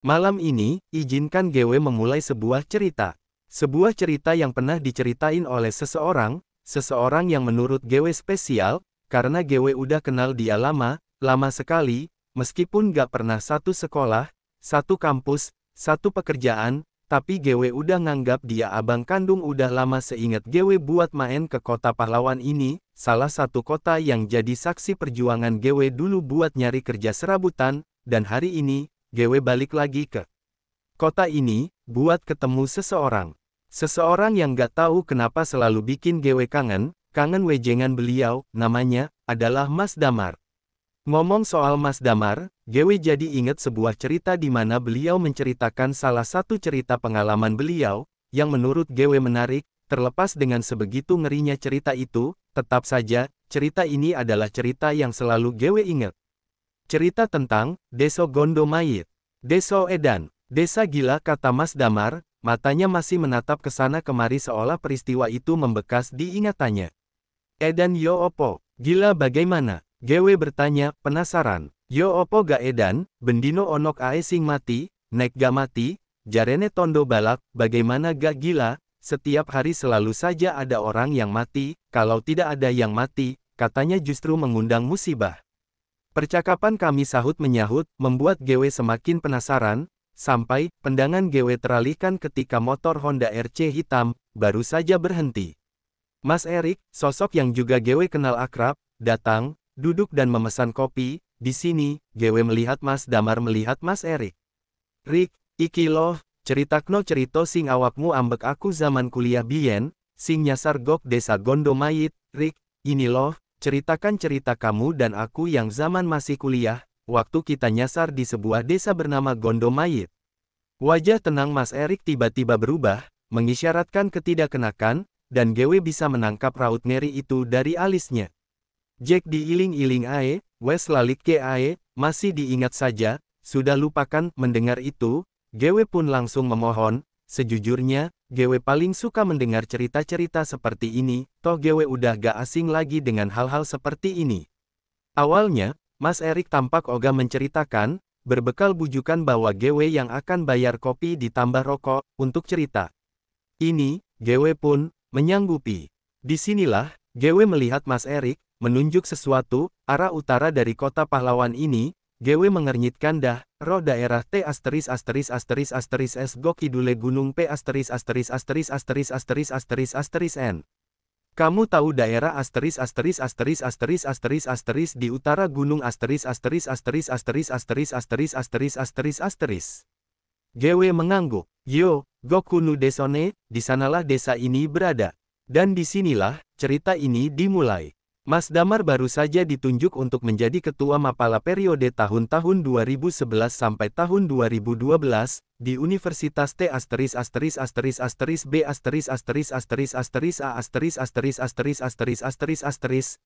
Malam ini, izinkan gue memulai sebuah cerita. Sebuah cerita yang pernah diceritain oleh seseorang yang menurut gue spesial, karena gue udah kenal dia lama sekali, meskipun gak pernah satu sekolah, satu kampus, satu pekerjaan, tapi gue udah nganggap dia abang kandung udah lama seingat gue buat main ke kota pahlawan ini, salah satu kota yang jadi saksi perjuangan gue dulu buat nyari kerja serabutan, dan hari ini, gue balik lagi ke kota ini, buat ketemu seseorang. Seseorang yang gak tahu kenapa selalu bikin gue kangen wejengan beliau, namanya, adalah Mas Damar. Ngomong soal Mas Damar, gue jadi inget sebuah cerita di mana beliau menceritakan salah satu cerita pengalaman beliau, yang menurut gue menarik, terlepas dengan sebegitu ngerinya cerita itu, tetap saja, cerita ini adalah cerita yang selalu gue inget. Cerita tentang Desa Gondomayit. Desa Edan. Desa gila, kata Mas Damar, matanya masih menatap ke sana kemari seolah peristiwa itu membekas di ingatannya. Edan yo opo? Gila bagaimana? Gue bertanya, penasaran. Yo opo ga edan, bendino onok ae sing mati, nek ga mati, jarene tondo balak, bagaimana gak gila, setiap hari selalu saja ada orang yang mati, kalau tidak ada yang mati, katanya justru mengundang musibah. Percakapan kami sahut-menyahut, membuat gue semakin penasaran, sampai, pandangan gue teralihkan ketika motor Honda RC hitam, baru saja berhenti. Mas Erik, sosok yang juga gue kenal akrab, datang, duduk dan memesan kopi. Di sini, gue melihat Mas Damar melihat Mas Erik. Rik, iki loh, ceritakno cerita sing awakmu ambek aku zaman kuliah biyen, sing nyasar gok desa Gondomayit. Rik, ini loh, ceritakan cerita kamu dan aku yang zaman masih kuliah, waktu kita nyasar di sebuah desa bernama Gondomayit. Wajah tenang Mas Erik tiba-tiba berubah, mengisyaratkan ketidakkenakan, dan gue bisa menangkap raut ngeri itu dari alisnya. Jack diiling-iling ae, wes lalik ke ae, masih diingat saja, sudah lupakan. Mendengar itu, gue pun langsung memohon, sejujurnya, gue paling suka mendengar cerita-cerita seperti ini, toh gue udah gak asing lagi dengan hal-hal seperti ini. Awalnya, Mas Erik tampak ogah menceritakan, berbekal bujukan bahwa gue yang akan bayar kopi ditambah rokok, untuk cerita ini, gue pun menyanggupi. Disinilah, gue melihat Mas Erik, menunjuk sesuatu, arah utara dari kota pahlawan ini, gue mengernyitkan dah, roh daerah T ********* S go kidule gunung P ******** N. Kamu tahu daerah ****** di utara gunung ********. Gue mengangguk. Yo, Gokunu Desone, disanalah desa ini berada. Dan disinilah, cerita ini dimulai. Mas Damar baru saja ditunjuk untuk menjadi ketua Mapala periode tahun-tahun 2011 sampai tahun 2012, di Universitas T *****B A****,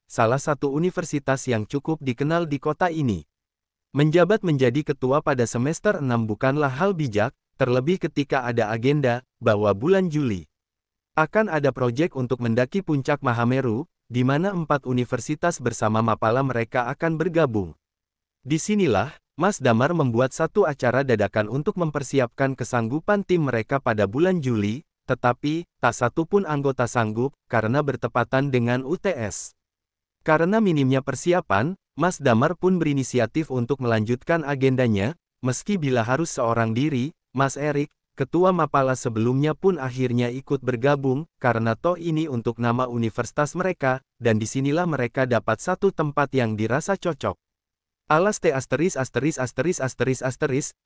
salah satu universitas yang cukup dikenal di kota ini. Menjabat menjadi ketua pada semester 6 bukanlah hal bijak, terlebih ketika ada agenda, bahwa bulan Juli akan ada proyek untuk mendaki puncak Mahameru, di mana 4 universitas bersama Mapala mereka akan bergabung. Disinilah, Mas Damar membuat satu acara dadakan untuk mempersiapkan kesanggupan tim mereka pada bulan Juli, tetapi, tak satu pun anggota sanggup, karena bertepatan dengan UTS. Karena minimnya persiapan, Mas Damar pun berinisiatif untuk melanjutkan agendanya, meski bila harus seorang diri, Mas Erik, ketua Mapala sebelumnya pun akhirnya ikut bergabung, karena toh ini untuk nama universitas mereka, dan disinilah mereka dapat satu tempat yang dirasa cocok. Alas T ******,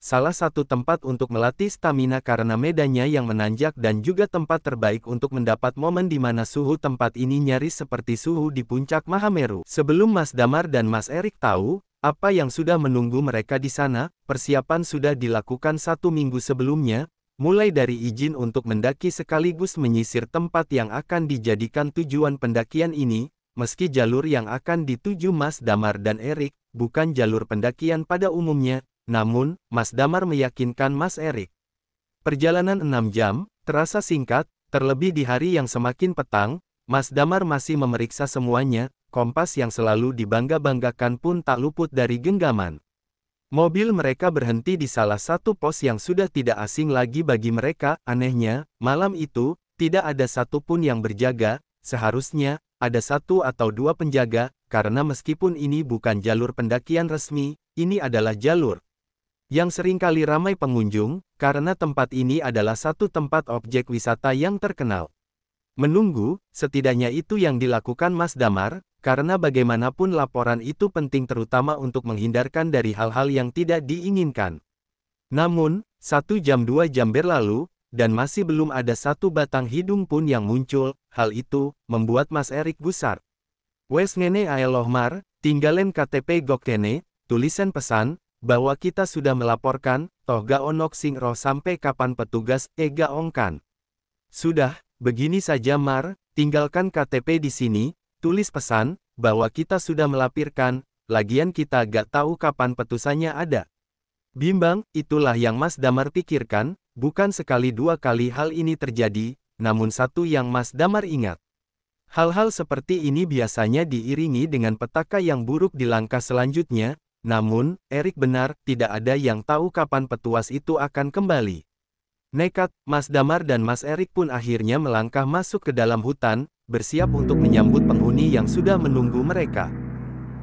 salah satu tempat untuk melatih stamina karena medannya yang menanjak dan juga tempat terbaik untuk mendapat momen di mana suhu tempat ini nyaris seperti suhu di puncak Mahameru. Sebelum Mas Damar dan Mas Erik tahu, apa yang sudah menunggu mereka di sana, persiapan sudah dilakukan 1 minggu sebelumnya, mulai dari izin untuk mendaki sekaligus menyisir tempat yang akan dijadikan tujuan pendakian ini, meski jalur yang akan dituju Mas Damar dan Erik, bukan jalur pendakian pada umumnya, namun, Mas Damar meyakinkan Mas Erik. Perjalanan 6 jam, terasa singkat, terlebih di hari yang semakin petang, Mas Damar masih memeriksa semuanya, kompas yang selalu dibangga-banggakan pun tak luput dari genggaman. Mobil mereka berhenti di salah satu pos yang sudah tidak asing lagi bagi mereka. Anehnya, malam itu, tidak ada satupun yang berjaga. Seharusnya, ada satu atau dua penjaga, karena meskipun ini bukan jalur pendakian resmi, ini adalah jalur yang seringkali ramai pengunjung, karena tempat ini adalah satu tempat objek wisata yang terkenal. Menunggu, setidaknya itu yang dilakukan Mas Damar, karena bagaimanapun laporan itu penting terutama untuk menghindarkan dari hal-hal yang tidak diinginkan. Namun, 1 jam 2 jam berlalu, dan masih belum ada satu batang hidung pun yang muncul. Hal itu membuat Mas Erik gusar. Wes ngene ae loh Mar, tinggalen KTP gokkene, tulisan pesan, bahwa kita sudah melaporkan, toh ga onok sing roh sampai kapan petugas ga ongkan. Sudah, begini saja Mar, tinggalkan KTP di sini, tulis pesan, bahwa kita sudah melaporkan, lagian kita gak tahu kapan petusannya ada. Bimbang, itulah yang Mas Damar pikirkan, bukan sekali dua kali hal ini terjadi, namun satu yang Mas Damar ingat. Hal-hal seperti ini biasanya diiringi dengan petaka yang buruk di langkah selanjutnya, namun, Erik benar, tidak ada yang tahu kapan petuas itu akan kembali. Nekat, Mas Damar dan Mas Erik pun akhirnya melangkah masuk ke dalam hutan, bersiap untuk menyambut penghuni yang sudah menunggu mereka.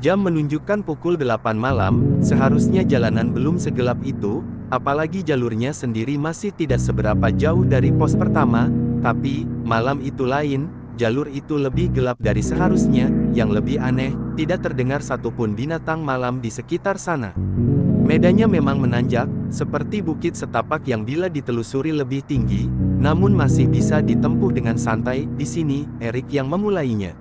Jam menunjukkan pukul 8 malam, seharusnya jalanan belum segelap itu, apalagi jalurnya sendiri masih tidak seberapa jauh dari pos pertama, tapi, malam itu lain, jalur itu lebih gelap dari seharusnya, yang lebih aneh, tidak terdengar satupun binatang malam di sekitar sana. Medannya memang menanjak, seperti bukit setapak yang bila ditelusuri lebih tinggi, namun masih bisa ditempuh dengan santai. Di sini, Erik yang memulainya.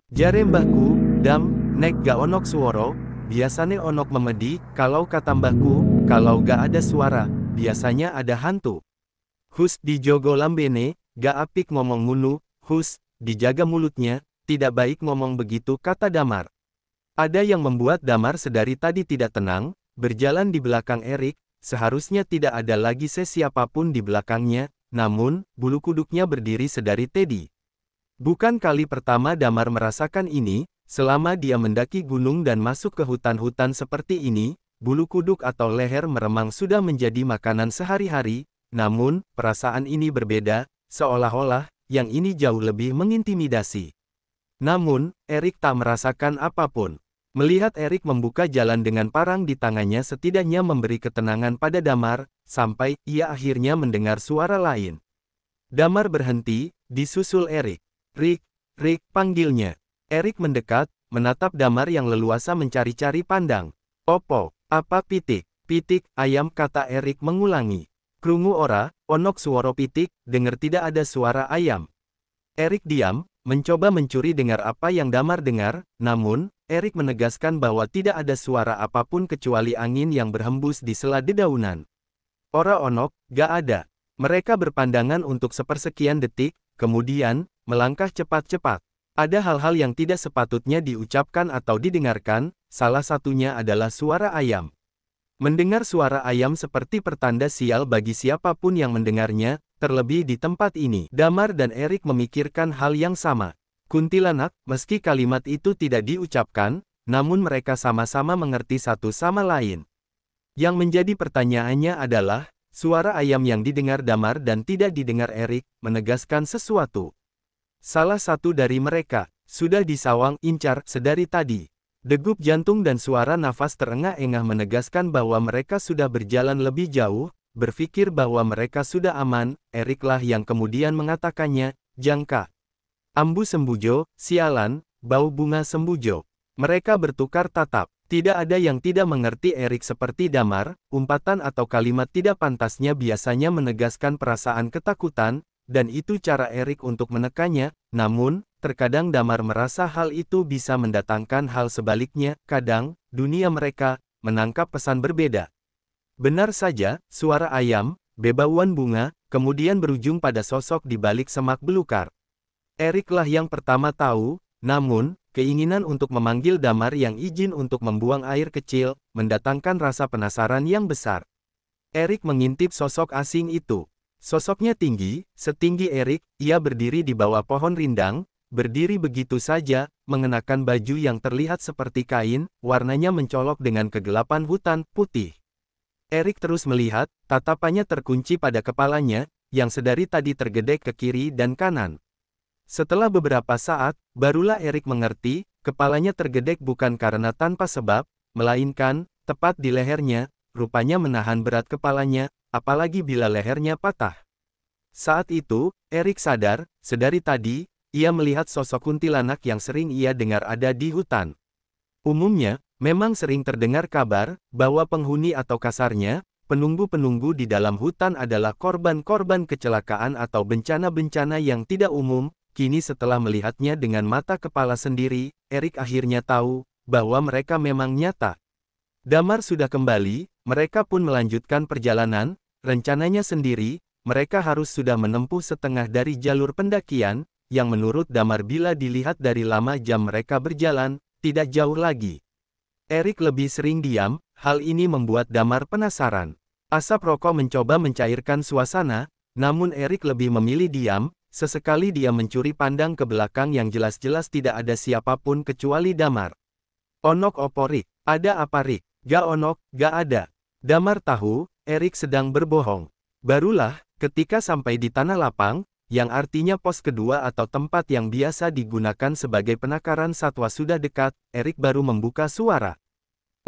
Jare mbahku, Dam, nek ga onok suoro, biasane onok memedi, kalau kata mbahku, kalau ga ada suara, biasanya ada hantu. Hus dijogo lambene, ga apik ngomong ngunu, hus, dijaga mulutnya, tidak baik ngomong begitu kata Damar. Ada yang membuat Damar sedari tadi tidak tenang, berjalan di belakang Erik, seharusnya tidak ada lagi sesiapapun di belakangnya, namun, bulu kuduknya berdiri sedari tadi. Bukan kali pertama Damar merasakan ini, selama dia mendaki gunung dan masuk ke hutan-hutan seperti ini, bulu kuduk atau leher meremang sudah menjadi makanan sehari-hari, namun, perasaan ini berbeda, seolah-olah, yang ini jauh lebih mengintimidasi. Namun, Erik tak merasakan apapun. Melihat Erik membuka jalan dengan parang di tangannya setidaknya memberi ketenangan pada Damar, sampai ia akhirnya mendengar suara lain. Damar berhenti, disusul Erik. Rick, Rick, panggilnya. Erik mendekat, menatap Damar yang leluasa mencari-cari pandang. Opo, apa pitik? Pitik, ayam kata Erik mengulangi. Krungu ora, onok suara pitik, dengar tidak ada suara ayam. Erik diam, mencoba mencuri dengar apa yang Damar dengar, namun, Erik menegaskan bahwa tidak ada suara apapun kecuali angin yang berhembus di sela dedaunan. Ora onok, gak ada. Mereka berpandangan untuk sepersekian detik, kemudian, melangkah cepat-cepat. Ada hal-hal yang tidak sepatutnya diucapkan atau didengarkan, salah satunya adalah suara ayam. Mendengar suara ayam seperti pertanda sial bagi siapapun yang mendengarnya, terlebih di tempat ini. Damar dan Erik memikirkan hal yang sama. Kuntilanak, meski kalimat itu tidak diucapkan, namun mereka sama-sama mengerti satu sama lain. Yang menjadi pertanyaannya adalah, suara ayam yang didengar Damar dan tidak didengar Erik, menegaskan sesuatu. Salah satu dari mereka, sudah disawang incar sedari tadi. Degup jantung dan suara nafas terengah-engah menegaskan bahwa mereka sudah berjalan lebih jauh, berpikir bahwa mereka sudah aman, Eriklah yang kemudian mengatakannya, jangka. Ambu sembujo, sialan, bau bunga sembujo. Mereka bertukar tatap. Tidak ada yang tidak mengerti Erik seperti Damar, umpatan atau kalimat tidak pantasnya biasanya menegaskan perasaan ketakutan, dan itu cara Erik untuk menekannya, namun, terkadang Damar merasa hal itu bisa mendatangkan hal sebaliknya, kadang, dunia mereka, menangkap pesan berbeda. Benar saja, suara ayam, bebauan bunga, kemudian berujung pada sosok di balik semak belukar. Eriklah yang pertama tahu, namun, keinginan untuk memanggil Damar yang izin untuk membuang air kecil, mendatangkan rasa penasaran yang besar. Erik mengintip sosok asing itu. Sosoknya tinggi, setinggi Erik, ia berdiri di bawah pohon rindang, berdiri begitu saja, mengenakan baju yang terlihat seperti kain, warnanya mencolok dengan kegelapan hutan putih. Erik terus melihat, tatapannya terkunci pada kepalanya, yang sedari tadi tergedek ke kiri dan kanan. Setelah beberapa saat, barulah Erik mengerti, kepalanya tergedek bukan karena tanpa sebab, melainkan, tepat di lehernya, rupanya menahan berat kepalanya, apalagi bila lehernya patah. Saat itu, Erik sadar, sedari tadi, ia melihat sosok kuntilanak yang sering ia dengar ada di hutan. Umumnya, memang sering terdengar kabar, bahwa penghuni atau kasarnya, penunggu-penunggu di dalam hutan adalah korban-korban kecelakaan atau bencana-bencana yang tidak umum. Kini setelah melihatnya dengan mata kepala sendiri, Erik akhirnya tahu, bahwa mereka memang nyata. Damar sudah kembali, mereka pun melanjutkan perjalanan, rencananya sendiri, mereka harus sudah menempuh setengah dari jalur pendakian, yang menurut Damar bila dilihat dari lama jam mereka berjalan, tidak jauh lagi. Erik lebih sering diam, hal ini membuat Damar penasaran. Asap rokok mencoba mencairkan suasana, namun Erik lebih memilih diam. Sesekali dia mencuri pandang ke belakang yang jelas-jelas tidak ada siapapun kecuali Damar. Onok opo Rik? Ada apa Rik? Gak onok, gak ada. Damar tahu, Erik sedang berbohong. Barulah, ketika sampai di tanah lapang, yang artinya pos kedua atau tempat yang biasa digunakan sebagai penakaran satwa sudah dekat, Erik baru membuka suara.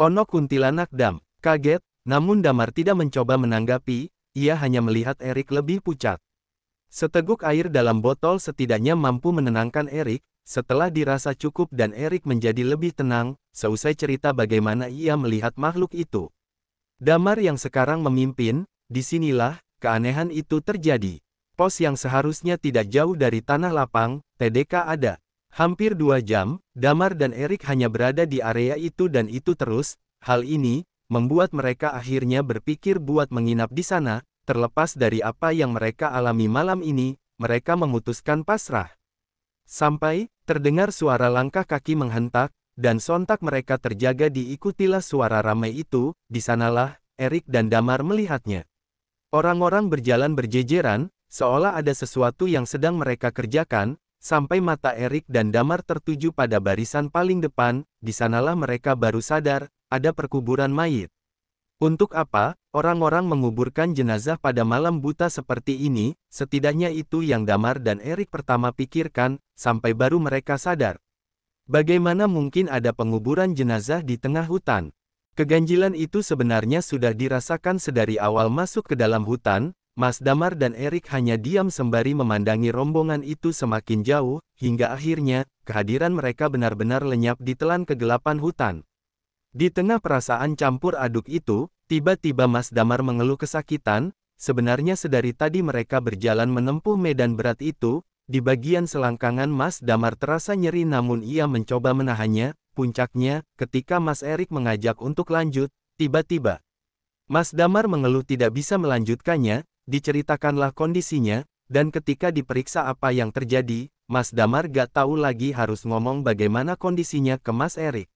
Onok kuntilanak Dam. Kaget, namun Damar tidak mencoba menanggapi, ia hanya melihat Erik lebih pucat. Seteguk air dalam botol setidaknya mampu menenangkan Erik. Setelah dirasa cukup dan Erik menjadi lebih tenang, seusai cerita bagaimana ia melihat makhluk itu. Damar yang sekarang memimpin, disinilah, keanehan itu terjadi. Pos yang seharusnya tidak jauh dari tanah lapang, TDK ada. Hampir 2 jam, Damar dan Erik hanya berada di area itu dan itu terus. Hal ini, membuat mereka akhirnya berpikir buat menginap di sana. Terlepas dari apa yang mereka alami malam ini, mereka memutuskan pasrah. Sampai, terdengar suara langkah kaki menghentak, dan sontak mereka terjaga diikutilah suara ramai itu. Di sanalah, Erik dan Damar melihatnya. Orang-orang berjalan berjejeran, seolah ada sesuatu yang sedang mereka kerjakan, sampai mata Erik dan Damar tertuju pada barisan paling depan. Di sanalah mereka baru sadar, ada perkuburan mayit. Untuk apa orang-orang menguburkan jenazah pada malam buta seperti ini? Setidaknya itu yang Damar dan Erik pertama pikirkan, sampai baru mereka sadar. Bagaimana mungkin ada penguburan jenazah di tengah hutan? Keganjilan itu sebenarnya sudah dirasakan sedari awal masuk ke dalam hutan. Mas Damar dan Erik hanya diam sembari memandangi rombongan itu semakin jauh, hingga akhirnya, kehadiran mereka benar-benar lenyap di telan kegelapan hutan. Di tengah perasaan campur aduk itu, tiba-tiba Mas Damar mengeluh kesakitan. Sebenarnya sedari tadi mereka berjalan menempuh medan berat itu. Di bagian selangkangan Mas Damar terasa nyeri namun ia mencoba menahannya. Puncaknya, ketika Mas Erik mengajak untuk lanjut, tiba-tiba Mas Damar mengeluh tidak bisa melanjutkannya. Diceritakanlah kondisinya, dan ketika diperiksa apa yang terjadi, Mas Damar gak tahu lagi harus ngomong bagaimana kondisinya ke Mas Erik.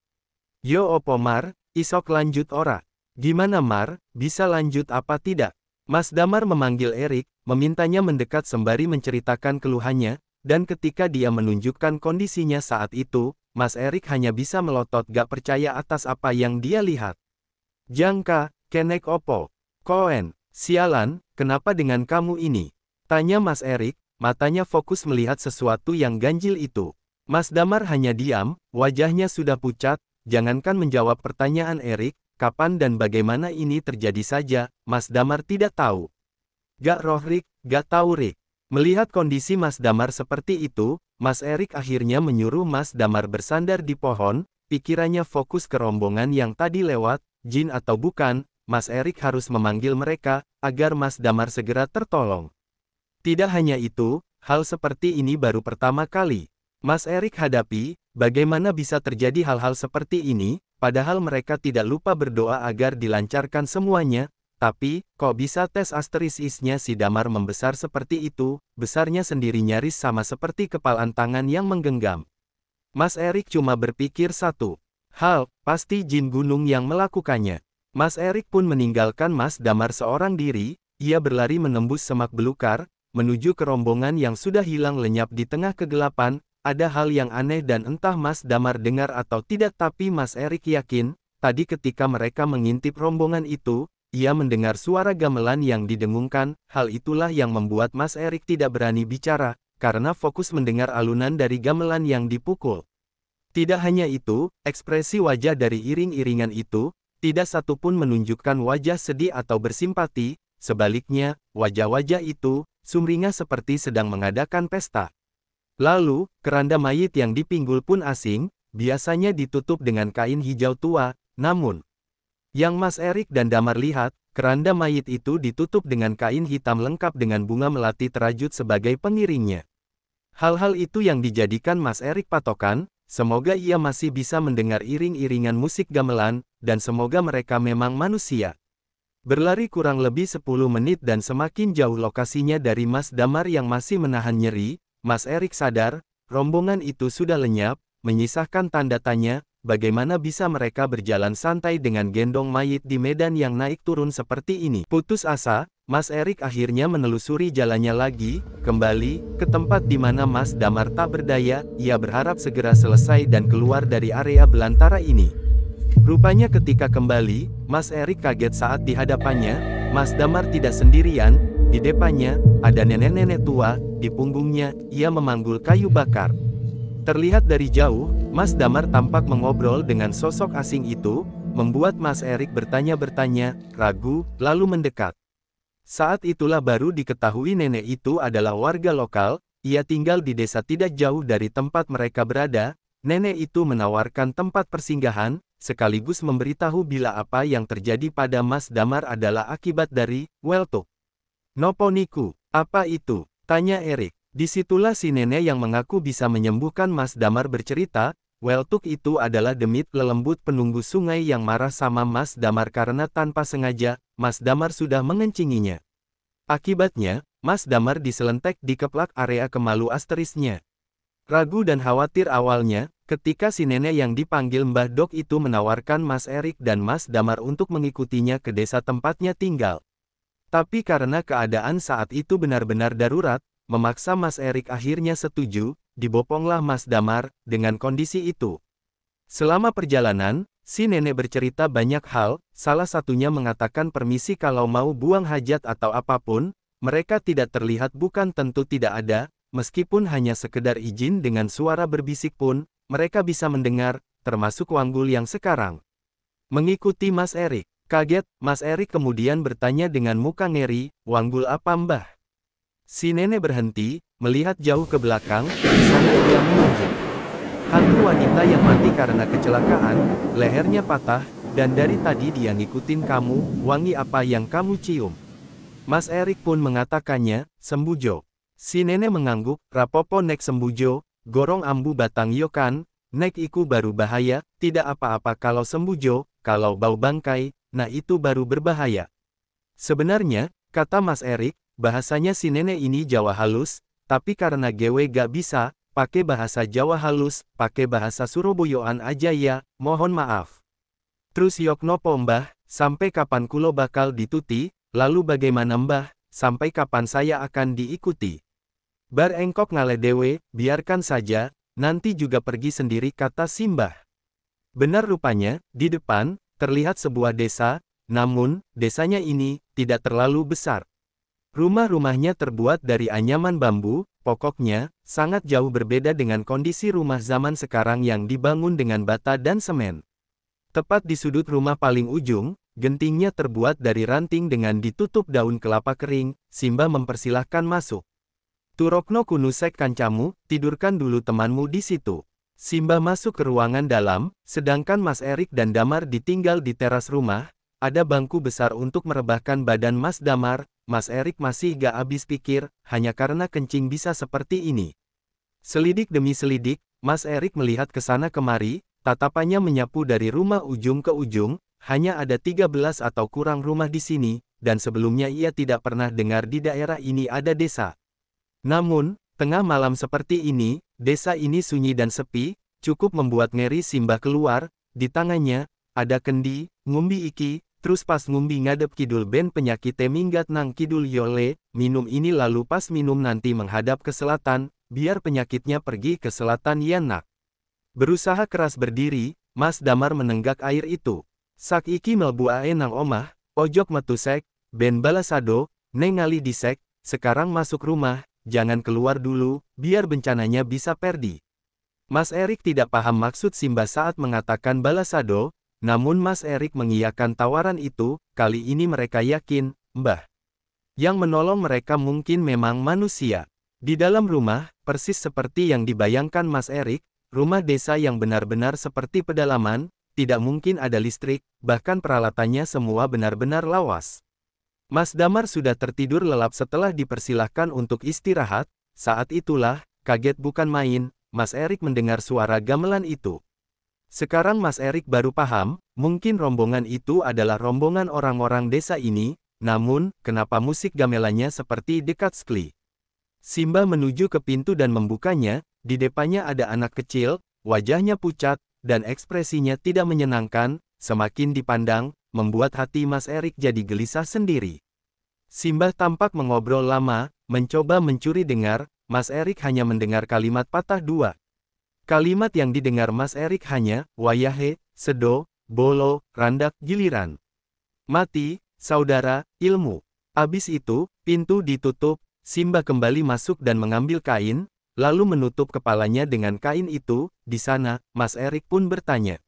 Yo opo Mar, isok lanjut ora? Gimana Mar, bisa lanjut apa tidak? Mas Damar memanggil Erik, memintanya mendekat sembari menceritakan keluhannya, dan ketika dia menunjukkan kondisinya saat itu, Mas Erik hanya bisa melotot gak percaya atas apa yang dia lihat. Jangka, kenek opo? Koen, sialan, kenapa dengan kamu ini? Tanya Mas Erik, matanya fokus melihat sesuatu yang ganjil itu. Mas Damar hanya diam, wajahnya sudah pucat. Jangankan menjawab pertanyaan Erik, kapan dan bagaimana ini terjadi saja, Mas Damar tidak tahu. Gak roh Rik, gak tahu Rik. Melihat kondisi Mas Damar seperti itu, Mas Erik akhirnya menyuruh Mas Damar bersandar di pohon, pikirannya fokus ke rombongan yang tadi lewat, jin atau bukan, Mas Erik harus memanggil mereka, agar Mas Damar segera tertolong. Tidak hanya itu, hal seperti ini baru pertama kali Mas Erik hadapi. Bagaimana bisa terjadi hal-hal seperti ini, padahal mereka tidak lupa berdoa agar dilancarkan semuanya, tapi, kok bisa tes asterisisnya si Damar membesar seperti itu, besarnya sendiri nyaris sama seperti kepalan tangan yang menggenggam. Mas Erik cuma berpikir satu hal, pasti jin gunung yang melakukannya. Mas Erik pun meninggalkan Mas Damar seorang diri, ia berlari menembus semak belukar, menuju ke rombongan yang sudah hilang lenyap di tengah kegelapan. ada hal yang aneh dan entah Mas Damar dengar atau tidak tapi Mas Erik yakin, tadi ketika mereka mengintip rombongan itu, ia mendengar suara gamelan yang didengungkan, hal itulah yang membuat Mas Erik tidak berani bicara, karena fokus mendengar alunan dari gamelan yang dipukul. Tidak hanya itu, ekspresi wajah dari iring-iringan itu, tidak satupun menunjukkan wajah sedih atau bersimpati, sebaliknya, wajah-wajah itu, sumringah seperti sedang mengadakan pesta. Lalu, keranda mayit yang dipinggul pun asing, biasanya ditutup dengan kain hijau tua, namun, yang Mas Erik dan Damar lihat, keranda mayit itu ditutup dengan kain hitam lengkap dengan bunga melati terajut sebagai pengiringnya. Hal-hal itu yang dijadikan Mas Erik patokan, semoga ia masih bisa mendengar iring-iringan musik gamelan, dan semoga mereka memang manusia. Berlari kurang lebih 10 menit dan semakin jauh lokasinya dari Mas Damar yang masih menahan nyeri, Mas Erik sadar, rombongan itu sudah lenyap, menyisakan tanda tanya, bagaimana bisa mereka berjalan santai dengan gendong mayit di medan yang naik turun seperti ini. Putus asa, Mas Erik akhirnya menelusuri jalannya lagi, kembali, ke tempat di mana Mas Damar tak berdaya, ia berharap segera selesai dan keluar dari area belantara ini. Rupanya ketika kembali, Mas Erik kaget saat di hadapannya, Mas Damar tidak sendirian, di depannya, ada nenek-nenek tua, di punggungnya, ia memanggul kayu bakar. Terlihat dari jauh, Mas Damar tampak mengobrol dengan sosok asing itu, membuat Mas Erik bertanya-bertanya, ragu, lalu mendekat. Saat itulah baru diketahui nenek itu adalah warga lokal, ia tinggal di desa tidak jauh dari tempat mereka berada, nenek itu menawarkan tempat persinggahan, sekaligus memberitahu bila apa yang terjadi pada Mas Damar adalah akibat dari, Weltuk. Nopo niku, apa itu? Tanya Erik. Disitulah si nenek yang mengaku bisa menyembuhkan Mas Damar bercerita, Weltuk itu adalah demit lelembut penunggu sungai yang marah sama Mas Damar karena tanpa sengaja, Mas Damar sudah mengencinginya. Akibatnya, Mas Damar diselentek di keplak area kemalu asterisnya. Ragu dan khawatir awalnya, ketika si nenek yang dipanggil Mbah Dok itu menawarkan Mas Erik dan Mas Damar untuk mengikutinya ke desa tempatnya tinggal. Tapi karena keadaan saat itu benar-benar darurat, memaksa Mas Erik akhirnya setuju, diboponglah Mas Damar, dengan kondisi itu. Selama perjalanan, si nenek bercerita banyak hal, salah satunya mengatakan permisi kalau mau buang hajat atau apapun, mereka tidak terlihat bukan tentu tidak ada, meskipun hanya sekedar izin dengan suara berbisik pun, mereka bisa mendengar, termasuk Wanggul yang sekarang mengikuti Mas Erik. Kaget, Mas Erik kemudian bertanya dengan muka ngeri, Wanggul apa Mbah? Si nenek berhenti, melihat jauh ke belakang, di sana dia menunjuk. Hantu wanita yang mati karena kecelakaan, lehernya patah, dan dari tadi dia ngikutin kamu, wangi apa yang kamu cium? Mas Erik pun mengatakannya, Sembujo. Si nenek mengangguk, rapopo nek Sembujo, gorong ambu batang yokan, nek iku baru bahaya, tidak apa-apa kalau Sembujo, kalau bau bangkai, nah itu baru berbahaya. Sebenarnya, kata Mas Erik, bahasanya si nenek ini Jawa halus, tapi karena gue gak bisa, pakai bahasa Jawa halus, pakai bahasa Surabayaan aja ya, mohon maaf. Terus yok nopo Mbah, sampai kapan kulo bakal dituti, lalu bagaimana Mbah, sampai kapan saya akan diikuti? Bar engkok ngale dewe, biarkan saja, nanti juga pergi sendiri kata Simbah. Benar rupanya, di depan, terlihat sebuah desa, namun, desanya ini, tidak terlalu besar. Rumah-rumahnya terbuat dari anyaman bambu, pokoknya, sangat jauh berbeda dengan kondisi rumah zaman sekarang yang dibangun dengan bata dan semen. Tepat di sudut rumah paling ujung, gentingnya terbuat dari ranting dengan ditutup daun kelapa kering, Simbah mempersilahkan masuk. Turokno kunusek kancamu, tidurkan dulu temanmu di situ. Simbah masuk ke ruangan dalam, sedangkan Mas Erik dan Damar ditinggal di teras rumah, ada bangku besar untuk merebahkan badan Mas Damar, Mas Erik masih gak habis pikir, hanya karena kencing bisa seperti ini. Selidik demi selidik, Mas Erik melihat ke sana kemari, tatapannya menyapu dari rumah ujung ke ujung, hanya ada 13 atau kurang rumah di sini, dan sebelumnya ia tidak pernah dengar di daerah ini ada desa. Namun, tengah malam seperti ini, desa ini sunyi dan sepi, cukup membuat ngeri Simbah keluar, di tangannya, ada kendi, ngumbi iki, terus pas ngumbi ngadep kidul ben penyakite minggat nang kidul yole, minum ini lalu pas minum nanti menghadap ke selatan, biar penyakitnya pergi ke selatan Yanak. Berusaha keras berdiri, Mas Damar menenggak air itu. Saiki melbu ae nang omah, ojok metusek, ben balasado, neng ngali disek, sekarang masuk rumah, jangan keluar dulu, biar bencananya bisa perdi. Mas Erik tidak paham maksud Simba saat mengatakan balasado, namun Mas Erik mengiyakan tawaran itu, kali ini mereka yakin, Mbah. Yang menolong mereka mungkin memang manusia. Di dalam rumah, persis seperti yang dibayangkan Mas Erik, rumah desa yang benar-benar seperti pedalaman, tidak mungkin ada listrik, bahkan peralatannya semua benar-benar lawas. Mas Damar sudah tertidur lelap setelah dipersilahkan untuk istirahat, saat itulah, kaget bukan main, Mas Erik mendengar suara gamelan itu. Sekarang Mas Erik baru paham, mungkin rombongan itu adalah rombongan orang-orang desa ini, namun, kenapa musik gamelannya seperti dekat sekali? Simba menuju ke pintu dan membukanya, di depannya ada anak kecil, wajahnya pucat, dan ekspresinya tidak menyenangkan, semakin dipandang, membuat hati Mas Erik jadi gelisah sendiri. Simba tampak mengobrol lama, mencoba mencuri dengar, Mas Erik hanya mendengar kalimat patah dua. Kalimat yang didengar Mas Erik hanya, wayahe, sedo, bolo, randak, giliran. Mati, saudara, ilmu. Abis itu, pintu ditutup, Simba kembali masuk dan mengambil kain, lalu menutup kepalanya dengan kain itu. Di sana, Mas Erik pun bertanya.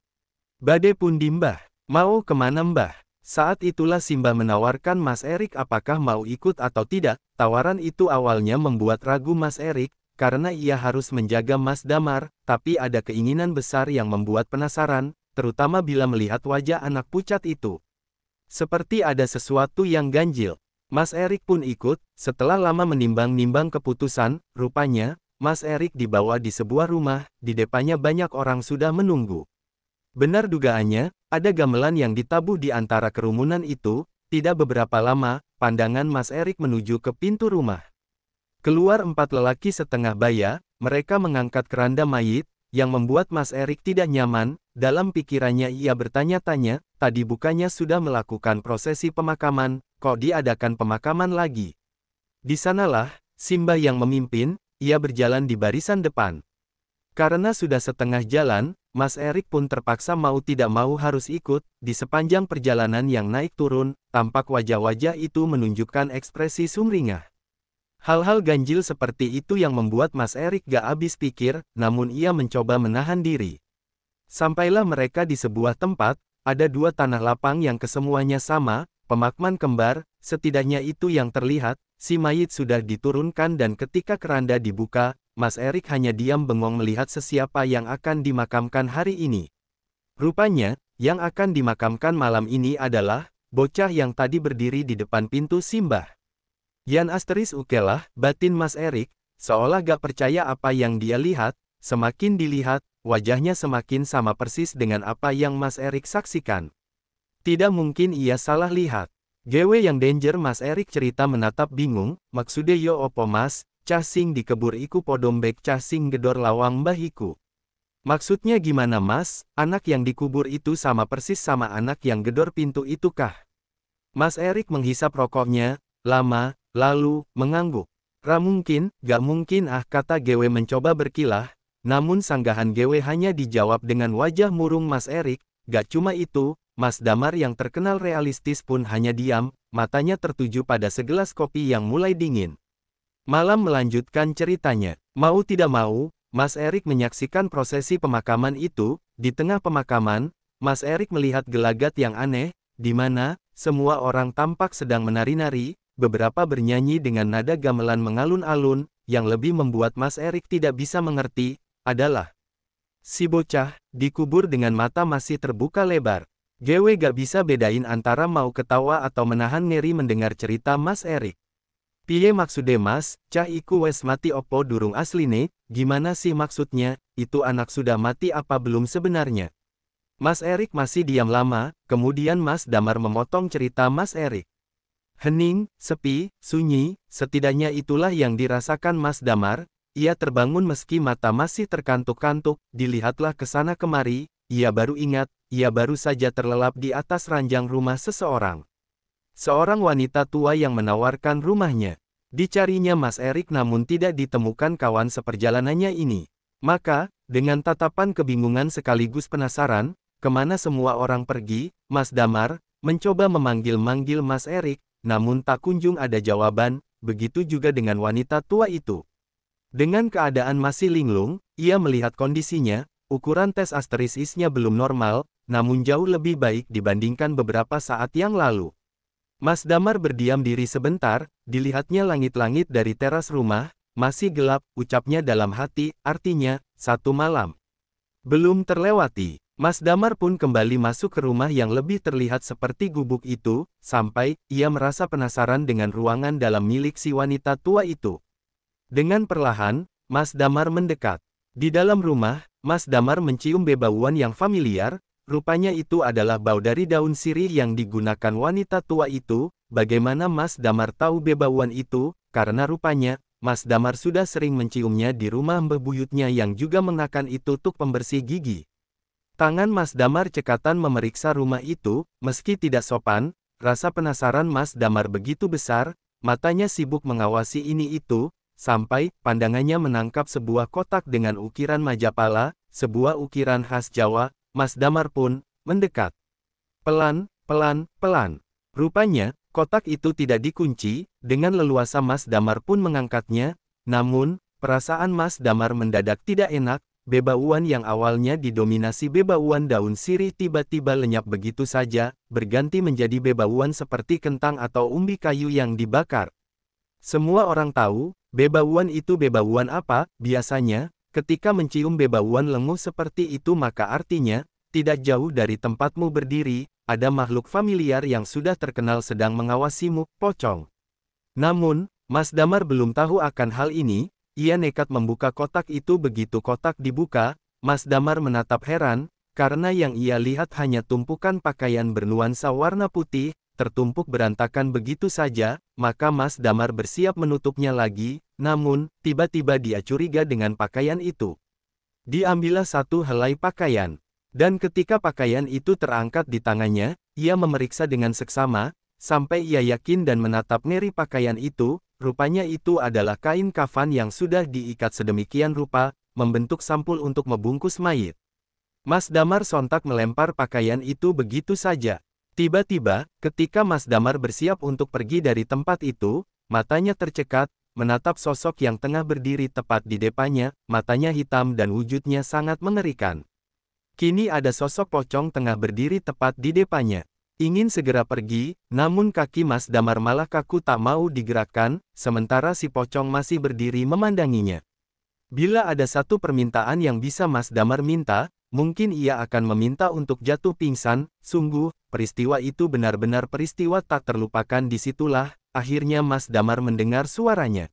Bade pundi Mbah? Mau kemana Mbah? Saat itulah Simba menawarkan Mas Erik apakah mau ikut atau tidak. Tawaran itu awalnya membuat ragu Mas Erik, karena ia harus menjaga Mas Damar, tapi ada keinginan besar yang membuat penasaran, terutama bila melihat wajah anak pucat itu. Seperti ada sesuatu yang ganjil. Mas Erik pun ikut, setelah lama menimbang-nimbang keputusan, rupanya, Mas Erik dibawa di sebuah rumah, di depannya banyak orang sudah menunggu. Benar dugaannya, ada gamelan yang ditabuh di antara kerumunan itu. Tidak beberapa lama, pandangan Mas Erik menuju ke pintu rumah. Keluar 4 lelaki setengah baya, mereka mengangkat keranda mayit, yang membuat Mas Erik tidak nyaman. Dalam pikirannya ia bertanya-tanya, tadi bukannya sudah melakukan prosesi pemakaman, kok diadakan pemakaman lagi? Di sanalah, Simba yang memimpin, ia berjalan di barisan depan. Karena sudah setengah jalan, Mas Erik pun terpaksa mau tidak mau harus ikut. Di sepanjang perjalanan yang naik turun, tampak wajah-wajah itu menunjukkan ekspresi sumringah. Hal-hal ganjil seperti itu yang membuat Mas Erik gak habis pikir, namun ia mencoba menahan diri. Sampailah mereka di sebuah tempat, ada 2 tanah lapang yang kesemuanya sama, pemakaman kembar, setidaknya itu yang terlihat. Si mayit sudah diturunkan dan ketika keranda dibuka, Mas Erik hanya diam bengong melihat sesiapa yang akan dimakamkan hari ini. Rupanya, yang akan dimakamkan malam ini adalah bocah yang tadi berdiri di depan pintu Simba. Yan asteris ukelah, batin Mas Erik, seolah gak percaya apa yang dia lihat. Semakin dilihat, wajahnya semakin sama persis dengan apa yang Mas Erik saksikan. Tidak mungkin ia salah lihat. Gewe yang danger Mas Erik cerita menatap bingung, maksude yo opo Mas, cah sing dikebur iku podombek cah sing gedor lawang bahiku. Maksudnya gimana Mas, anak yang dikubur itu sama persis sama anak yang gedor pintu itu kah? Mas Erik menghisap rokoknya, lama, lalu, mengangguk. Gak mungkin kata Gewe mencoba berkilah. Namun sanggahan Gewe hanya dijawab dengan wajah murung Mas Erik. Gak cuma itu, Mas Damar yang terkenal realistis pun hanya diam, matanya tertuju pada segelas kopi yang mulai dingin. Malam melanjutkan ceritanya. Mau tidak mau, Mas Erik menyaksikan prosesi pemakaman itu. Di tengah pemakaman, Mas Erik melihat gelagat yang aneh, di mana semua orang tampak sedang menari-nari, beberapa bernyanyi dengan nada gamelan mengalun-alun. Yang lebih membuat Mas Erik tidak bisa mengerti adalah si bocah dikubur dengan mata masih terbuka lebar. Gewe gak bisa bedain antara mau ketawa atau menahan ngeri mendengar cerita Mas Erik. Piye maksude Mas, cah iku wes mati opo durung asline? Gimana sih maksudnya, itu anak sudah mati apa belum sebenarnya? Mas Erik masih diam lama, kemudian Mas Damar memotong cerita Mas Erik. Hening, sepi, sunyi, setidaknya itulah yang dirasakan Mas Damar. Ia terbangun meski mata masih terkantuk-kantuk, dilihatlah ke sana kemari, ia baru ingat, ia baru saja terlelap di atas ranjang rumah seseorang. Seorang wanita tua yang menawarkan rumahnya. Dicarinya Mas Erik namun tidak ditemukan kawan seperjalanannya ini. Maka, dengan tatapan kebingungan sekaligus penasaran, kemana semua orang pergi, Mas Damar mencoba memanggil-manggil Mas Erik, namun tak kunjung ada jawaban, begitu juga dengan wanita tua itu. Dengan keadaan masih linglung, ia melihat kondisinya, ukuran tes asterisisnya belum normal, namun jauh lebih baik dibandingkan beberapa saat yang lalu. Mas Damar berdiam diri sebentar, dilihatnya langit-langit dari teras rumah, masih gelap, ucapnya dalam hati, artinya, satu malam belum terlewati. Mas Damar pun kembali masuk ke rumah yang lebih terlihat seperti gubuk itu, sampai, ia merasa penasaran dengan ruangan dalam milik si wanita tua itu. Dengan perlahan, Mas Damar mendekat. Di dalam rumah, Mas Damar mencium bebauan yang familiar. Rupanya itu adalah bau dari daun sirih yang digunakan wanita tua itu. Bagaimana Mas Damar tahu bebauan itu? Karena rupanya, Mas Damar sudah sering menciumnya di rumah mbah buyutnya yang juga mengenakan itu tuk pembersih gigi. Tangan Mas Damar cekatan memeriksa rumah itu, meski tidak sopan, rasa penasaran Mas Damar begitu besar, matanya sibuk mengawasi ini itu, sampai pandangannya menangkap sebuah kotak dengan ukiran Majapala, sebuah ukiran khas Jawa. Mas Damar pun mendekat. Pelan, pelan, pelan. Rupanya, kotak itu tidak dikunci. Dengan leluasa Mas Damar pun mengangkatnya. Namun, perasaan Mas Damar mendadak tidak enak. Bebauan yang awalnya didominasi bebauan daun sirih tiba-tiba lenyap begitu saja, berganti menjadi bebauan seperti kentang atau umbi kayu yang dibakar. Semua orang tahu, bebauan itu bebauan apa. Biasanya, ketika mencium bebauan lenguh seperti itu maka artinya, tidak jauh dari tempatmu berdiri, ada makhluk familiar yang sudah terkenal sedang mengawasimu, pocong. Namun, Mas Damar belum tahu akan hal ini, ia nekat membuka kotak itu. Begitu kotak dibuka, Mas Damar menatap heran, karena yang ia lihat hanya tumpukan pakaian bernuansa warna putih, tertumpuk berantakan begitu saja, maka Mas Damar bersiap menutupnya lagi, namun, tiba-tiba dia curiga dengan pakaian itu. Diambillah satu helai pakaian. Dan ketika pakaian itu terangkat di tangannya, ia memeriksa dengan seksama, sampai ia yakin dan menatap ngeri pakaian itu, rupanya itu adalah kain kafan yang sudah diikat sedemikian rupa, membentuk sampul untuk membungkus mayit. Mas Damar sontak melempar pakaian itu begitu saja. Tiba-tiba, ketika Mas Damar bersiap untuk pergi dari tempat itu, matanya tercekat, menatap sosok yang tengah berdiri tepat di depannya, matanya hitam dan wujudnya sangat mengerikan. Kini ada sosok pocong tengah berdiri tepat di depannya. Ingin segera pergi, namun kaki Mas Damar malah kaku tak mau digerakkan, sementara si pocong masih berdiri memandanginya. Bila ada satu permintaan yang bisa Mas Damar minta, mungkin ia akan meminta untuk jatuh pingsan. Sungguh, peristiwa itu benar-benar peristiwa tak terlupakan. Disitulah, akhirnya Mas Damar mendengar suaranya.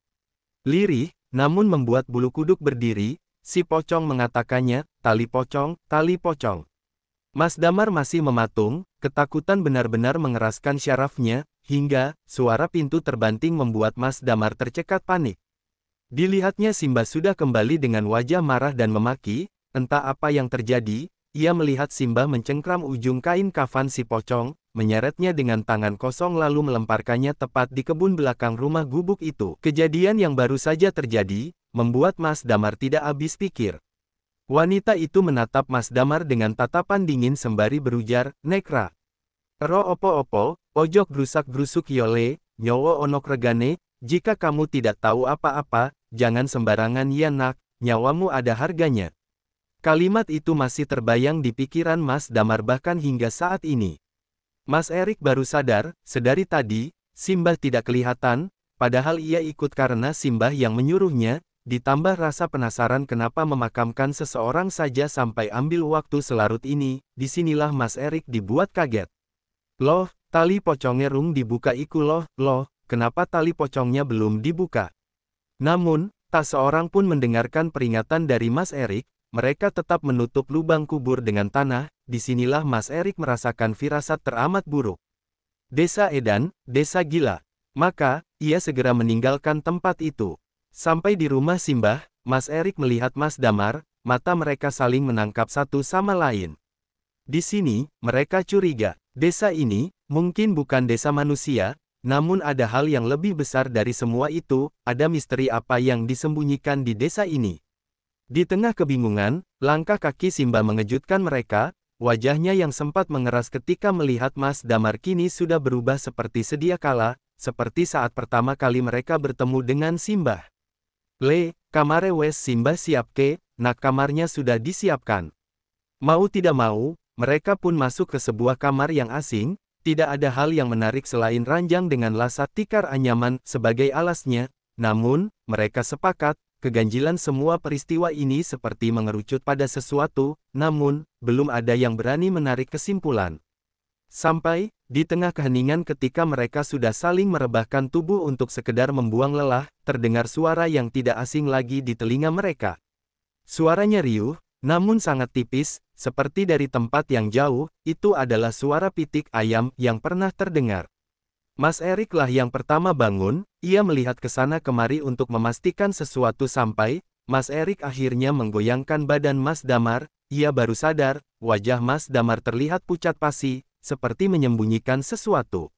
Lirih, namun membuat bulu kuduk berdiri, si pocong mengatakannya, tali pocong, tali pocong. Mas Damar masih mematung, ketakutan benar-benar mengeraskan syarafnya, hingga, suara pintu terbanting membuat Mas Damar tercekat panik. Dilihatnya Simba sudah kembali dengan wajah marah dan memaki, entah apa yang terjadi, ia melihat Simba mencengkram ujung kain kafan si pocong, menyeretnya dengan tangan kosong lalu melemparkannya tepat di kebun belakang rumah gubuk itu. Kejadian yang baru saja terjadi, membuat Mas Damar tidak habis pikir. Wanita itu menatap Mas Damar dengan tatapan dingin sembari berujar, Nekra. Ero opo-opo, ojok grusak-grusuk yole, nyowo onok regane, jika kamu tidak tahu apa-apa, jangan sembarangan ya nak, nyawamu ada harganya. Kalimat itu masih terbayang di pikiran Mas Damar bahkan hingga saat ini. Mas Erik baru sadar, sedari tadi, Simbah tidak kelihatan, padahal ia ikut karena Simbah yang menyuruhnya, ditambah rasa penasaran kenapa memakamkan seseorang saja sampai ambil waktu selarut ini, disinilah Mas Erik dibuat kaget. Loh, tali pocongnya rung dibuka iku loh, kenapa tali pocongnya belum dibuka? Namun, tak seorang pun mendengarkan peringatan dari Mas Erik, mereka tetap menutup lubang kubur dengan tanah, disinilah Mas Erik merasakan firasat teramat buruk. Desa Edan, desa gila. Maka, ia segera meninggalkan tempat itu. Sampai di rumah Simbah, Mas Erik melihat Mas Damar, mata mereka saling menangkap satu sama lain. Di sini, mereka curiga, desa ini, mungkin bukan desa manusia, namun ada hal yang lebih besar dari semua itu, ada misteri apa yang disembunyikan di desa ini. Di tengah kebingungan, langkah kaki Simba mengejutkan mereka, wajahnya yang sempat mengeras ketika melihat Mas Damar kini sudah berubah seperti sedia kala, seperti saat pertama kali mereka bertemu dengan Simba. Kamare wes Simba siapke, nak kamarnya sudah disiapkan. Mau tidak mau, mereka pun masuk ke sebuah kamar yang asing, tidak ada hal yang menarik selain ranjang dengan lasat tikar anyaman sebagai alasnya, namun, mereka sepakat, keganjilan semua peristiwa ini seperti mengerucut pada sesuatu, namun, belum ada yang berani menarik kesimpulan. Sampai, di tengah keheningan ketika mereka sudah saling merebahkan tubuh untuk sekedar membuang lelah, terdengar suara yang tidak asing lagi di telinga mereka. Suaranya riuh, namun sangat tipis, seperti dari tempat yang jauh, itu adalah suara pitik ayam yang pernah terdengar. Mas Erik lah yang pertama bangun, ia melihat ke sana kemari untuk memastikan sesuatu sampai, Mas Erik akhirnya menggoyangkan badan Mas Damar, ia baru sadar, wajah Mas Damar terlihat pucat pasi, seperti menyembunyikan sesuatu.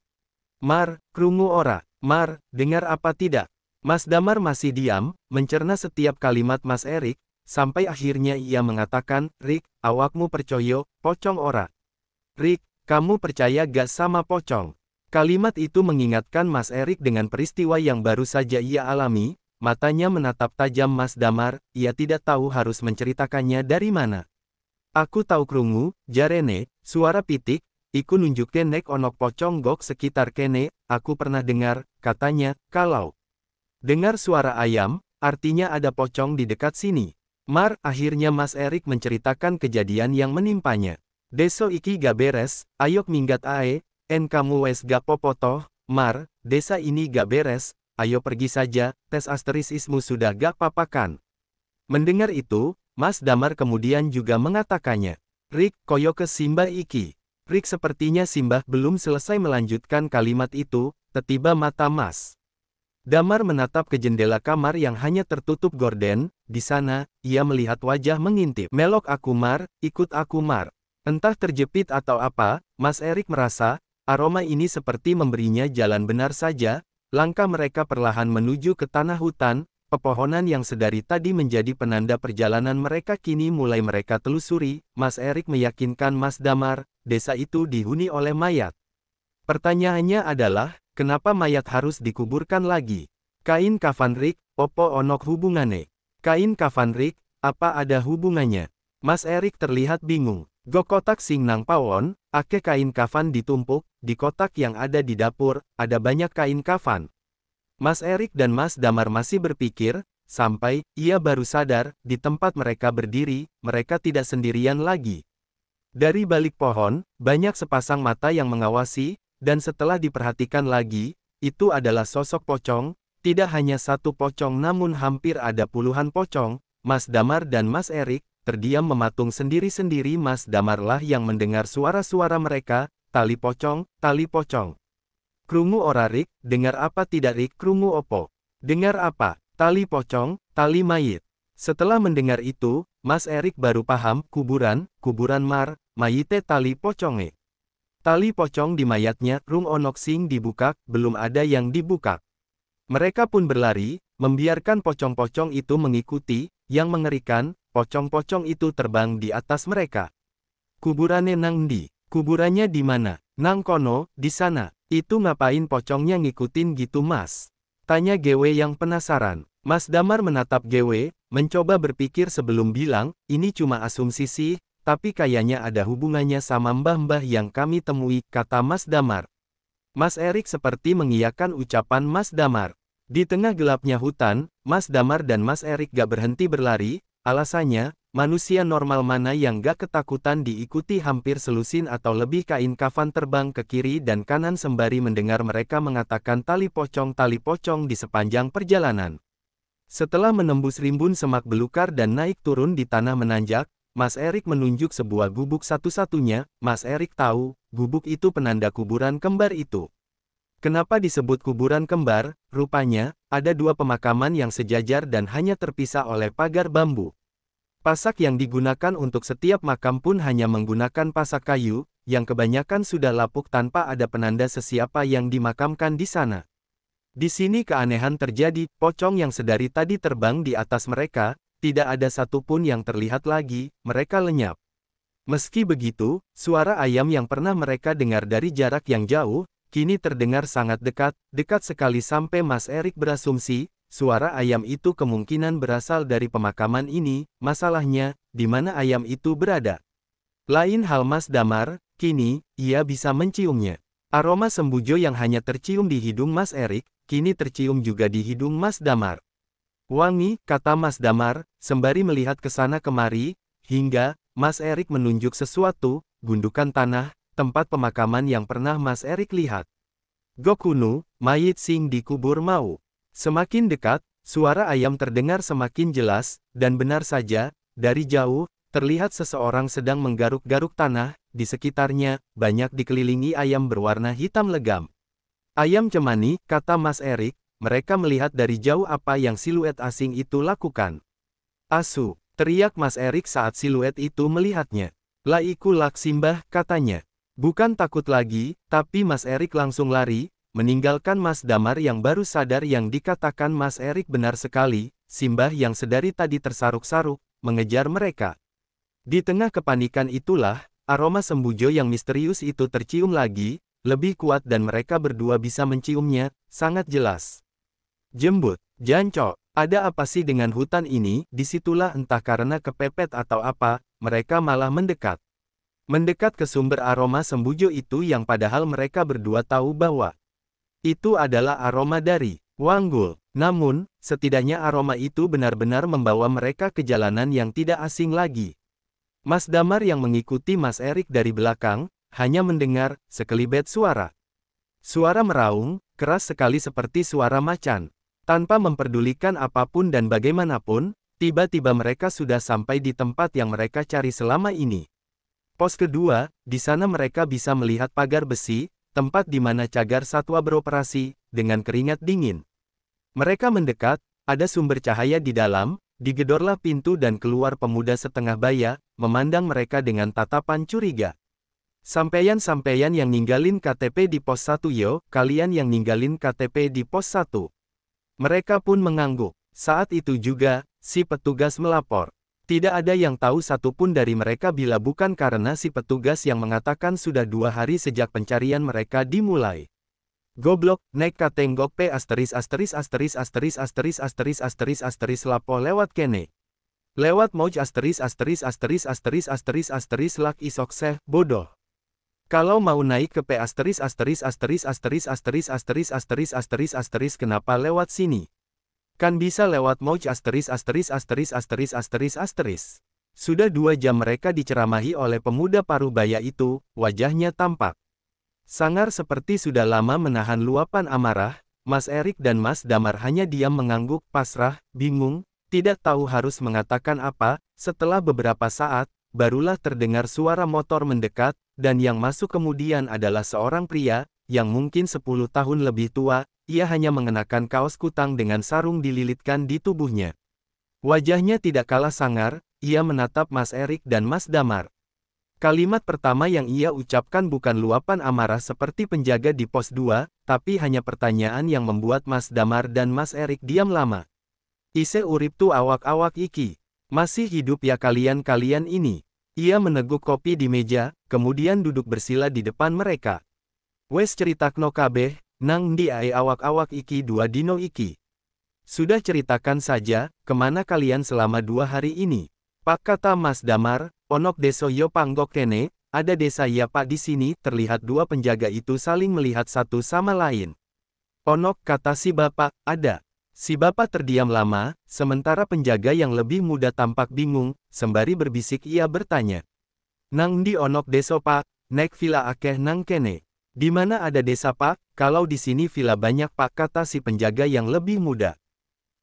Mar, krungu ora, Mar, dengar apa tidak? Mas Damar masih diam, mencerna setiap kalimat Mas Erik, sampai akhirnya ia mengatakan, Rik, awakmu percoyo, pocong ora. Rik, kamu percaya gak sama pocong? Kalimat itu mengingatkan Mas Erik dengan peristiwa yang baru saja ia alami, matanya menatap tajam Mas Damar, ia tidak tahu harus menceritakannya dari mana. Aku tahu krungu, jarene, suara pitik, iku nunjukke nek onok pocong gok sekitar kene, aku pernah dengar, katanya, kalau dengar suara ayam, artinya ada pocong di dekat sini. Mar, akhirnya Mas Erik menceritakan kejadian yang menimpanya. Deso iki gak beres, ayok minggat ae, en kamu wes gak popotoh, Mar, desa ini gak beres, ayo pergi saja, tes asterisismu sudah gak papakan. Mendengar itu, Mas Damar kemudian juga mengatakannya. Rik, koyo ke Simba iki. Rik sepertinya Simba belum selesai melanjutkan kalimat itu, tiba-tiba mata Mas Damar menatap ke jendela kamar yang hanya tertutup gorden, di sana, ia melihat wajah mengintip. Melok aku Mar, ikut aku Mar. Entah terjepit atau apa, Mas Erik merasa, aroma ini seperti memberinya jalan benar saja, langkah mereka perlahan menuju ke tanah hutan, pepohonan yang sedari tadi menjadi penanda perjalanan mereka kini mulai mereka telusuri, Mas Erik meyakinkan Mas Damar, desa itu dihuni oleh mayat. Pertanyaannya adalah, kenapa mayat harus dikuburkan lagi? Kain kafan Rik, opo onok hubungane? Kain kafan Rik, apa ada hubungannya? Mas Erik terlihat bingung. Go kotak sing nang pawon, ake kain kafan ditumpuk, di kotak yang ada di dapur, ada banyak kain kafan. Mas Erik dan Mas Damar masih berpikir, sampai, ia baru sadar, di tempat mereka berdiri, mereka tidak sendirian lagi. Dari balik pohon, banyak sepasang mata yang mengawasi, dan setelah diperhatikan lagi, itu adalah sosok pocong, tidak hanya satu pocong namun hampir ada puluhan pocong, Mas Damar dan Mas Erik, terdiam mematung sendiri-sendiri. Mas Damarlah yang mendengar suara-suara mereka, tali pocong, krungu ora Rik, dengar apa tidak Rik, krungu opo? Dengar apa? Tali pocong, tali mayit. Setelah mendengar itu, Mas Erik baru paham, kuburan Mar, mayite tali poconge. Tali pocong di mayatnya, rung onok sing dibukak, belum ada yang dibukak. Mereka pun berlari, membiarkan pocong-pocong itu mengikuti, yang mengerikan, pocong-pocong itu terbang di atas mereka. Kuburannya nang ndi? Kuburannya di mana? Nang kono, di sana. Itu ngapain pocongnya ngikutin gitu Mas? Tanya Gewe yang penasaran. Mas Damar menatap Gewe, mencoba berpikir sebelum bilang, ini cuma asumsi sih, tapi kayaknya ada hubungannya sama mbah-mbah yang kami temui, kata Mas Damar. Mas Erik seperti mengiyakan ucapan Mas Damar. Di tengah gelapnya hutan, Mas Damar dan Mas Erik gak berhenti berlari, alasannya, manusia normal mana yang gak ketakutan diikuti hampir selusin atau lebih kain kafan terbang ke kiri dan kanan sembari mendengar mereka mengatakan tali pocong di sepanjang perjalanan. Setelah menembus rimbun semak belukar dan naik turun di tanah menanjak, Mas Erik menunjuk sebuah gubuk satu-satunya. Mas Erik tahu, gubuk itu penanda kuburan kembar itu. Kenapa disebut kuburan kembar? Rupanya, ada dua pemakaman yang sejajar dan hanya terpisah oleh pagar bambu. Pasak yang digunakan untuk setiap makam pun hanya menggunakan pasak kayu, yang kebanyakan sudah lapuk tanpa ada penanda sesiapa yang dimakamkan di sana. Di sini keanehan terjadi, pocong yang sedari tadi terbang di atas mereka, tidak ada satupun yang terlihat lagi, mereka lenyap. Meski begitu, suara ayam yang pernah mereka dengar dari jarak yang jauh, kini terdengar sangat dekat, dekat sekali sampai Mas Erik berasumsi, suara ayam itu kemungkinan berasal dari pemakaman ini, masalahnya, di mana ayam itu berada. Lain hal Mas Damar, kini, ia bisa menciumnya. Aroma sembujo yang hanya tercium di hidung Mas Erik, kini tercium juga di hidung Mas Damar. Wangi, kata Mas Damar, sembari melihat ke sana kemari, hingga, Mas Erik menunjuk sesuatu, gundukan tanah, tempat pemakaman yang pernah Mas Erik lihat. Gokunu, mayit Sing dikubur mau. Semakin dekat, suara ayam terdengar semakin jelas, dan benar saja, dari jauh, terlihat seseorang sedang menggaruk-garuk tanah, di sekitarnya, banyak dikelilingi ayam berwarna hitam legam. Ayam cemani, kata Mas Erik, mereka melihat dari jauh apa yang siluet asing itu lakukan. Asu, teriak Mas Erik saat siluet itu melihatnya. Laiku lak simbah, katanya. Bukan takut lagi, tapi Mas Erik langsung lari, meninggalkan Mas Damar yang baru sadar yang dikatakan Mas Erik benar sekali, simbah yang sedari tadi tersaruk-saruk, mengejar mereka. Di tengah kepanikan itulah, aroma sembujo yang misterius itu tercium lagi, lebih kuat dan mereka berdua bisa menciumnya, sangat jelas. Jembut, jancok, ada apa sih dengan hutan ini? Disitulah entah karena kepepet atau apa, mereka malah mendekat. Mendekat ke sumber aroma sembujo itu yang padahal mereka berdua tahu bahwa itu adalah aroma dari Wanggul. Namun, setidaknya aroma itu benar-benar membawa mereka ke jalanan yang tidak asing lagi. Mas Damar yang mengikuti Mas Erik dari belakang, hanya mendengar sekelibet suara. Suara meraung, keras sekali seperti suara macan. Tanpa memperdulikan apapun dan bagaimanapun, tiba-tiba mereka sudah sampai di tempat yang mereka cari selama ini. Pos kedua, di sana mereka bisa melihat pagar besi, tempat di mana cagar satwa beroperasi, dengan keringat dingin. Mereka mendekat, ada sumber cahaya di dalam, digedorlah pintu dan keluar pemuda setengah baya, memandang mereka dengan tatapan curiga. Sampeyan-sampeyan yang ninggalin KTP di pos 1 yo, kalian yang ninggalin KTP di pos 1. Mereka pun mengangguk. Saat itu juga, si petugas melapor. Tidak ada yang tahu satupun dari mereka bila bukan karena si petugas yang mengatakan sudah 2 hari sejak pencarian mereka dimulai. Goblok, nek katenggok p lapo lewat kene. Lewat mauj lak isok seh, bodoh. Kalau mau naik ke p kenapa lewat sini? Kan bisa lewat mauj Sudah 2 jam mereka diceramahi oleh pemuda parubaya itu, wajahnya tampak sangar seperti sudah lama menahan luapan amarah. Mas Erik dan Mas Damar hanya diam mengangguk, pasrah, bingung, tidak tahu harus mengatakan apa. Setelah beberapa saat, barulah terdengar suara motor mendekat, dan yang masuk kemudian adalah seorang pria, yang mungkin 10 tahun lebih tua. Ia hanya mengenakan kaos kutang dengan sarung dililitkan di tubuhnya. Wajahnya tidak kalah sangar, ia menatap Mas Erik dan Mas Damar. Kalimat pertama yang ia ucapkan bukan luapan amarah seperti penjaga di pos 2, tapi hanya pertanyaan yang membuat Mas Damar dan Mas Erik diam lama. Ise urip tu awak-awak iki. Masih hidup ya kalian-kalian ini? Ia meneguk kopi di meja, kemudian duduk bersila di depan mereka. Wes ceritakno kabeh, nang ndi ae awak-awak iki 2 dino iki. Sudah ceritakan saja, kemana kalian selama 2 hari ini? Pak, kata Mas Damar, onok deso yo panggok kene, ada desa ya pak di sini. Terlihat 2 penjaga itu saling melihat satu sama lain. Onok, kata si bapak, ada. Si bapak terdiam lama, sementara penjaga yang lebih muda tampak bingung, sembari berbisik ia bertanya. Nang di onok deso pak, nek villa akeh nang kene. Di mana ada desa pak? Kalau di sini villa banyak pak, kata si penjaga yang lebih muda.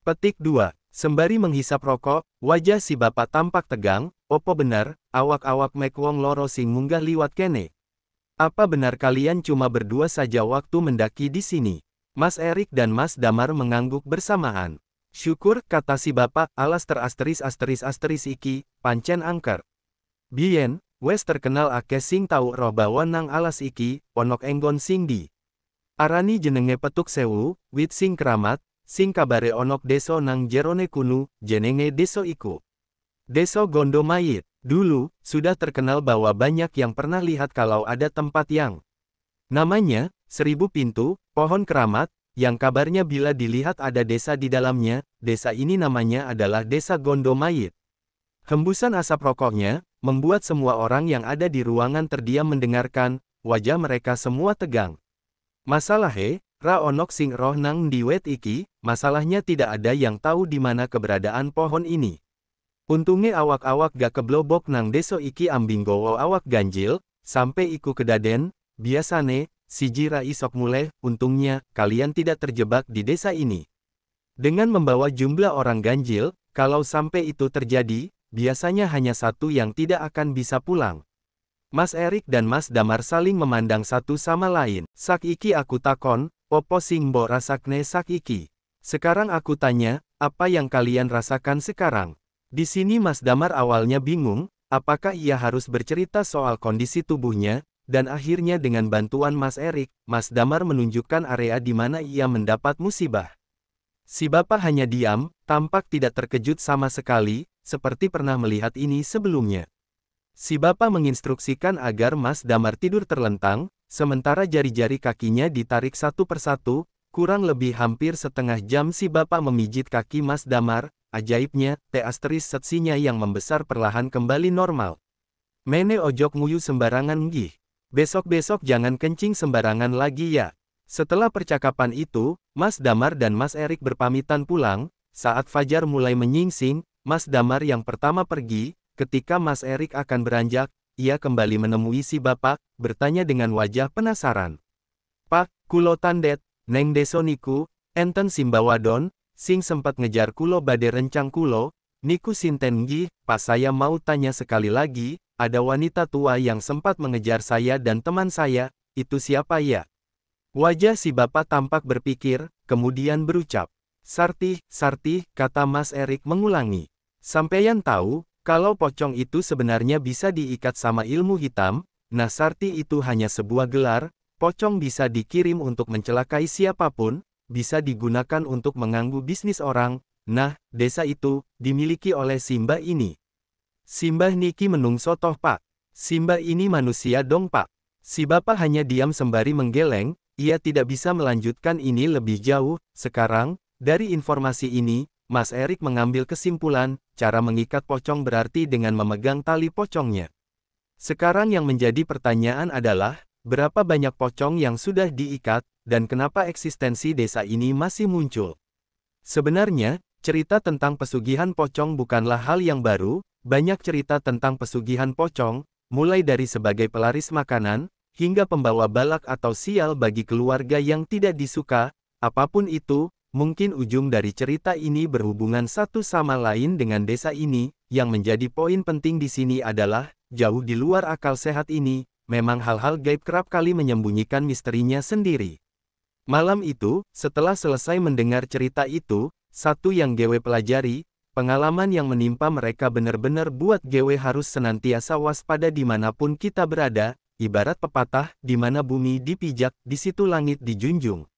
Petik 2. Sembari menghisap rokok, wajah si bapak tampak tegang. Opo benar, awak-awak mek wong loro sing munggah liwat kene? Apa benar kalian cuma berdua saja waktu mendaki di sini? Mas Erik dan Mas Damar mengangguk bersamaan. Syukur, kata si bapak, alas iki, pancen angker. Bien, Wes terkenal ake sing tau roh bahwa nang alas iki, onok enggon sing di. Arani jenenge petuk sewu, wit sing keramat, sing kabare onok deso nang jerone kunu, jenenge deso iku. Deso Gondo Mayit. Dulu, sudah terkenal bahwa banyak yang pernah lihat kalau ada tempat yang namanya, 1000 pintu, pohon keramat, yang kabarnya bila dilihat ada desa di dalamnya, desa ini namanya adalah Desa Gondo Mayit. Hembusan asap rokoknya, membuat semua orang yang ada di ruangan terdiam mendengarkan, wajah mereka semua tegang. Masalahe, ra onok sing roh nang di wet iki, masalahnya tidak ada yang tahu di mana keberadaan pohon ini. Untungnya awak-awak gak keblobok nang deso iki ambing gowo awak ganjil, sampai iku kedaden, biasane, si jira isok mulai, untungnya, kalian tidak terjebak di desa ini. Dengan membawa jumlah orang ganjil, kalau sampai itu terjadi, biasanya hanya satu yang tidak akan bisa pulang. Mas Erik dan Mas Damar saling memandang satu sama lain. Sak iki aku takon, opo sing mbok rasakne sak iki? Sekarang aku tanya, apa yang kalian rasakan sekarang? Di sini Mas Damar awalnya bingung, apakah ia harus bercerita soal kondisi tubuhnya, dan akhirnya dengan bantuan Mas Erik, Mas Damar menunjukkan area di mana ia mendapat musibah. Si bapak hanya diam, tampak tidak terkejut sama sekali, seperti pernah melihat ini sebelumnya. Si bapak menginstruksikan agar Mas Damar tidur terlentang, sementara jari-jari kakinya ditarik satu persatu, kurang lebih hampir setengah jam si bapak memijit kaki Mas Damar, ajaibnya, setsinya yang membesar perlahan kembali normal. Mene ojok nguyu sembarangan gih. Besok-besok jangan kencing sembarangan lagi ya. Setelah percakapan itu, Mas Damar dan Mas Erik berpamitan pulang, saat fajar mulai menyingsing, Mas Damar yang pertama pergi. Ketika Mas Erik akan beranjak, ia kembali menemui si bapak, bertanya dengan wajah penasaran. Pak, kulo tandet, neng deso niku, enten simbawadon, sing sempat ngejar kulo bade rencang kulo, niku sinten nggih, pas saya mau tanya sekali lagi, ada wanita tua yang sempat mengejar saya dan teman saya, itu siapa ya? Wajah si bapak tampak berpikir, kemudian berucap, Sarti, kata Mas Erik mengulangi. Sampeyan tahu, kalau pocong itu sebenarnya bisa diikat sama ilmu hitam, nah Sarti itu hanya sebuah gelar, pocong bisa dikirim untuk mencelakai siapapun, bisa digunakan untuk mengganggu bisnis orang, nah, desa itu, dimiliki oleh Simba ini. Simba niki menungso toh pak, Simba ini manusia dong pak. Si bapak hanya diam sembari menggeleng, ia tidak bisa melanjutkan ini lebih jauh, sekarang, dari informasi ini, Mas Erik mengambil kesimpulan, cara mengikat pocong berarti dengan memegang tali pocongnya. Sekarang yang menjadi pertanyaan adalah, berapa banyak pocong yang sudah diikat, dan kenapa eksistensi desa ini masih muncul? Sebenarnya, cerita tentang pesugihan pocong bukanlah hal yang baru, banyak cerita tentang pesugihan pocong, mulai dari sebagai pelaris makanan, hingga pembawa balak atau sial bagi keluarga yang tidak disuka, apapun itu, mungkin ujung dari cerita ini berhubungan satu sama lain dengan desa ini, yang menjadi poin penting di sini adalah, jauh di luar akal sehat ini, memang hal-hal gaib kerap kali menyembunyikan misterinya sendiri. Malam itu, setelah selesai mendengar cerita itu, satu yang GW pelajari, pengalaman yang menimpa mereka benar-benar buat GW harus senantiasa waspada dimanapun kita berada, ibarat pepatah, di mana bumi dipijak, di situ langit dijunjung.